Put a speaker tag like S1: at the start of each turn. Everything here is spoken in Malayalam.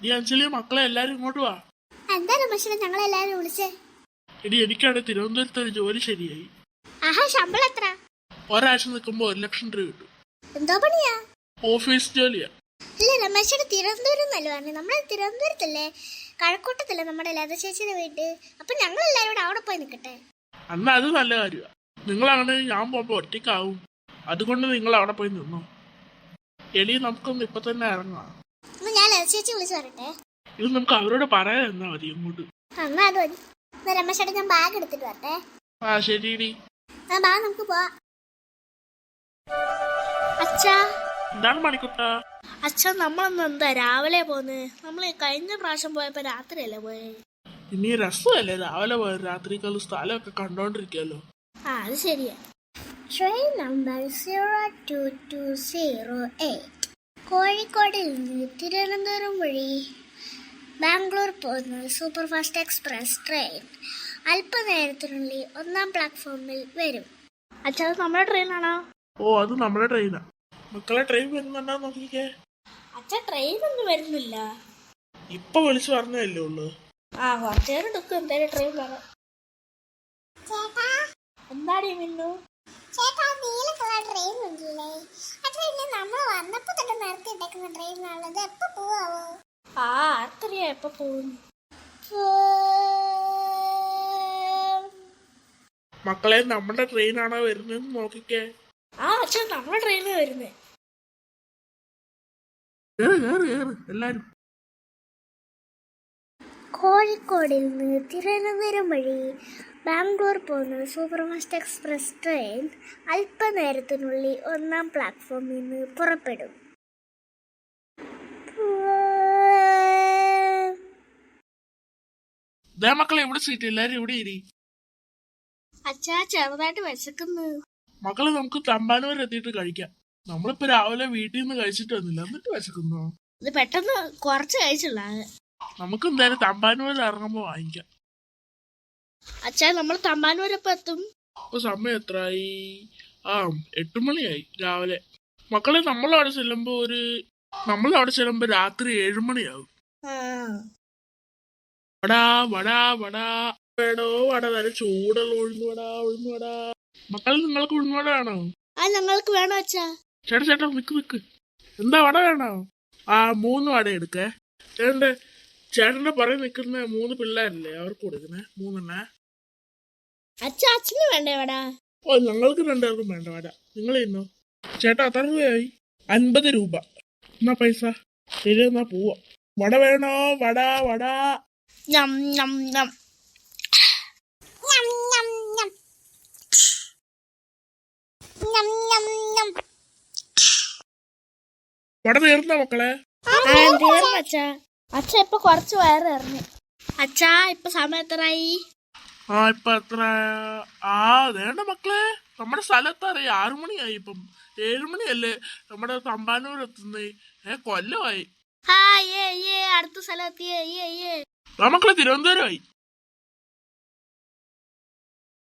S1: ഈ അഞ്ജലി മക്കളെ എല്ലാരും ഇങ്ങോട്ട് വാ.
S2: എന്താ രമേശനെ ഞങ്ങളെല്ലാരും വിളിച്ചേ?
S1: എടി എനിക്കാണ് തിരുവനന്തപുരത്ത് ഒരു ജോലി ശരിയായി.
S2: ആഹാ, ശമ്പളം എത്ര?
S1: ഒരാഴ്ച നിൽക്കുമ്പോ 1,00,000 രൂപ കിട്ടും.
S2: എന്തോ പണിയാ?
S1: ഓഫീസ് ജോലിയാ.
S2: ഇല്ല, രമേശന് തിരുവനന്തപുരം നല്ല പറഞ്ഞു. നമ്മുടെ തിരുവനന്തപുരത്തല്ലേ, കഴക്കൂട്ടത്തല്ലേ നമ്മുടെ ലത ചേച്ചിയുടെ വീട്. അപ്പൊ ഞങ്ങൾ എല്ലാരും കൂടെ അവിടെ പോയി നിൽക്കട്ടെ.
S1: അന്ന് അത് നല്ല കാര്യമാണ്. നിങ്ങളാണ് ഞാൻ പോകുമ്പോ ഒറ്റയ്ക്കാവും. അതുകൊണ്ട് നിങ്ങൾ അവിടെ പോയി നിന്നോ. എലി നമുക്കൊന്ന് ഇപ്പൊ തന്നെ ഇറങ്ങാം.
S2: ഞാൻ ലത ചേച്ചി വിളിച്ചു പറയട്ടെ.
S1: ഇത് നമുക്ക് അവരോട് പറയാൻ തന്നാ മതി ഇങ്ങോട്ട്.
S2: എന്നാ അത് മതി. രമേശേട്ടാ, ഞാൻ ബാഗ് എടുത്തിട്ട് വരട്ടെ.
S1: ആ ശരി.
S2: ബാഗ് നമുക്ക് പോവാ. അച്ഛാ.
S1: എന്താണ് മണിക്കുട്ടാ?
S2: അച്ഛാ, നമ്മളൊന്ന് എന്താ രാവിലെ പോന്ന്? നമ്മള് കഴിഞ്ഞ പ്രാവശ്യം പോയപ്പോ രാത്രിയല്ലേ പോയെ?
S1: ഇനി രസമല്ലേ രാവിലെ പോയ രാത്രിക്കാല സ്ഥലമൊക്കെ കണ്ടോണ്ടിരിക്കാലോ.
S2: അത് ശരിയാ. ട്രെയിൻ നമ്പർ 02208 കോഴിക്കോടിൽ നിന്ന് തിരുവനന്തപുരം വഴി ബാംഗ്ലൂർ പോകുന്ന സൂപ്പർ ഫാസ്റ്റ് എക്സ്പ്രസ് ട്രെയിൻ അല്പനേരത്തിനുള്ളിൽ 1ാം പ്ലാറ്റ്ഫോമിൽ വരും. അച്ഛാ, അത് നമ്മുടെ ട്രെയിനാണോ?
S1: ഓ, അത് നമ്മുടെ ട്രെയിനാ. മക്കളെ ട്രെയിൻ വരുന്നുണ്ടോ നോക്കിക്കേ.
S2: അച്ഛാ, ട്രെയിൻ ഒന്നും വരുന്നില്ല.
S1: ഇപ്പൊ വിളിച്ചു പറഞ്ഞല്ലേ ഉള്ളു.
S2: കുറച്ചേരം എടുക്കും എന്തായാലും ട്രെയിൻ വരാം. എന്താടി മിന്നു? ട്രെയിൻ ഉണ്ടല്ലേ, ആ ട്രെയിനിൽ നമ്മൾ വന്നപ്പോ തൊട്ട് നിർത്തി ഇട്ടേക്കുന്ന ട്രെയിനാണത്. എപ്പോ പോവാവോ? ആർക്കറിയാ എപ്പോ പോകും.
S1: മക്കളെ നമ്മുടെ ട്രെയിനാണോ വരുന്നത് നോക്കിക്കേ.
S2: അച്ഛാ, നമ്മുടെ ട്രെയിനിൽ വരുന്നേ.
S1: എല്ലാരും.
S2: കോഴിക്കോടിൽ നിന്ന് തിരുവനന്തപുരം വഴി ബാംഗ്ലൂർ പോകുന്ന സൂപ്പർ ഫാസ്റ്റ് എക്സ്പ്രസ് ട്രെയിൻ അല്പനേരത്തിനുള്ളിൽ 1ാം പ്ലാറ്റ്ഫോമിൽ നിന്ന് പുറപ്പെടും.
S1: മക്കളെ ഇവിടെ സീറ്റ്, എല്ലാരും ഇവിടെ ഇരി.
S2: അച്ഛാ, ചെറുതായിട്ട് വിശക്കുന്നു.
S1: മക്കളെ നമുക്ക് തമ്പാനൂർ എത്തിയിട്ട് കഴിക്കാം. നമ്മളിപ്പോ രാവിലെ വീട്ടിൽ നിന്ന് കഴിച്ചിട്ട് വന്നില്ല, എന്നിട്ട് വിശക്കുന്നു.
S2: ഇത് പെട്ടെന്ന് കുറച്ച് കഴിച്ചുള്ള.
S1: നമുക്ക് എന്തായാലും തമ്പാനൂരിൽ ഇറങ്ങുമ്പോ വാങ്ങിക്കാം.
S2: അച്ഛാ, നമ്മൾ തമ്പാനൂരപ്പോ എത്തും.
S1: ഇപ്പൊ സമയം എത്രയായി? 8 മണിയായി രാവിലെ. മക്കളെ നമ്മളവിടെ ചെല്ലുമ്പോ രാത്രി 7 മണിയാവും. വടാ വടാ വടാ വേണോ? വട നല്ല ചൂടുള്ള ഉഴുന്നുവട. മക്കളെ നിങ്ങൾക്ക് ഉഴുന്നുവട വേണോ?
S2: ഞങ്ങൾക്ക് വേണോ അച്ഛാ?
S1: ചേട്ടാ നിക്ക്. എന്താ വട വേണോ? 3 വട എടുക്കേ. ചേട്ടന്റെ പറയും നിൽക്കുന്ന 3 പിള്ളേരല്ലേ, അവർക്ക് കൊടുക്കുന്നേ 3.
S2: അച്ഛാ, അച്ഛന് വേണ്ടേ വട?
S1: ഓ, ഞങ്ങൾക്ക് 2 പേർക്കും വേണ്ട വട. നിങ്ങൾ ഇന്നോ. ചേട്ടാ എത്ര രൂപയായി? 50 രൂപ. എന്നാ പൈസ ശരി, എന്നാ പോവാ. വട വേണോ? വട. വട തീർന്നോ മക്കളെ?
S2: അച്ഛാ, ഇപ്പൊ കുറച്ച് വയറ് ഇറങ്ങി. അച്ഛാ, ഇപ്പൊ സമയം എത്രയായി?
S1: ഇപ്പൊ എത്ര? വേണ്ട മക്കളെ, നമ്മുടെ സ്ഥലത്ത് അറിയാം 6 മണിയായി. ഇപ്പം 7 മണിയല്ലേ നമ്മുടെ തമ്പാനൂർ എത്തുന്നേ. കൊല്ലമായി.
S2: അടുത്ത സ്ഥലം എത്തിയേ.
S1: മക്കളെ തിരുവനന്തപുരമായി.